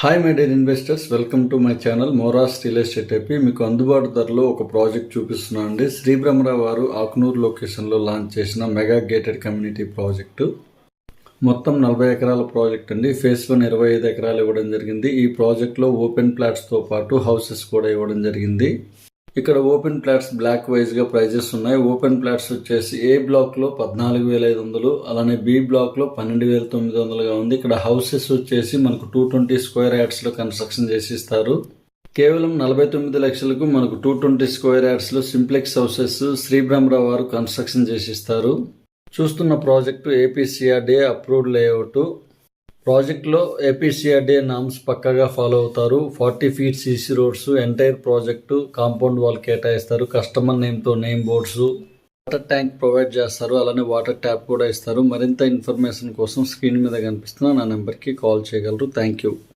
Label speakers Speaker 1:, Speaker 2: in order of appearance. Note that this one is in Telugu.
Speaker 1: Hi my dear investors, welcome to my channel Moras real estate AP. మీకు అందుబాటు ధరలో ఒక ప్రాజెక్ట్ చూపిస్తున్నాను అండి. శ్రీ బ్రహ్మరావు వారు ఆకునూరు లొకేషన్లో లాంచ్ చేసిన మెగా గేటెడ్ కమ్యూనిటీ ప్రాజెక్టు. మొత్తం 40 ఎకరాల ప్రాజెక్ట్ అండి. ఫేస్ 1 25 ఎకరాలు ఇవ్వడం జరిగింది. ఈ ప్రాజెక్ట్లో ఓపెన్ ప్లాట్స్తో పాటు హౌసెస్ కూడా ఇవ్వడం జరిగింది. ఇక్కడ ఓపెన్ ప్లాట్స్ బ్లాక్ వైజ్గా ప్రైజెస్ ఉన్నాయి. ఓపెన్ ప్లాట్స్ వచ్చేసి ఏ బ్లాక్లో 14,500, అలానే బి బ్లాక్లో 12,900గా ఉంది. ఇక్కడ హౌసెస్ వచ్చేసి మనకు 220 స్క్వేర్ యార్డ్స్లో కన్స్ట్రక్షన్ చేసి ఇస్తారు. కేవలం 49 లక్షలకు మనకు 220 స్క్వేర్ యార్డ్స్లో సింప్లెక్స్ హౌసెస్ శ్రీ బ్రహ్మరావు వారు కన్స్ట్రక్షన్ చేసి ఇస్తారు. చూస్తున్న ప్రాజెక్టు ఏపీసీఆర్డీఏ అప్రూవ్డ్ లేఅవుట్. ప్రాజెక్ట్లో ఏపీసీఆర్డీఏ నామ్స్ పక్కాగా ఫాలో అవుతారు. 40 feet CC roads, entire project compound wall కేటాయిస్తారు. కస్టమర్ నేమ్తో name boards, water tank provide చేస్తారు. అలానే వాటర్ ట్యాప్ కూడా ఇస్తారు. మరింత ఇన్ఫర్మేషన్ కోసం స్క్రీన్ మీద కనిపిస్తున్న నా నెంబర్కి కాల్ చేయగలరు. Thank you.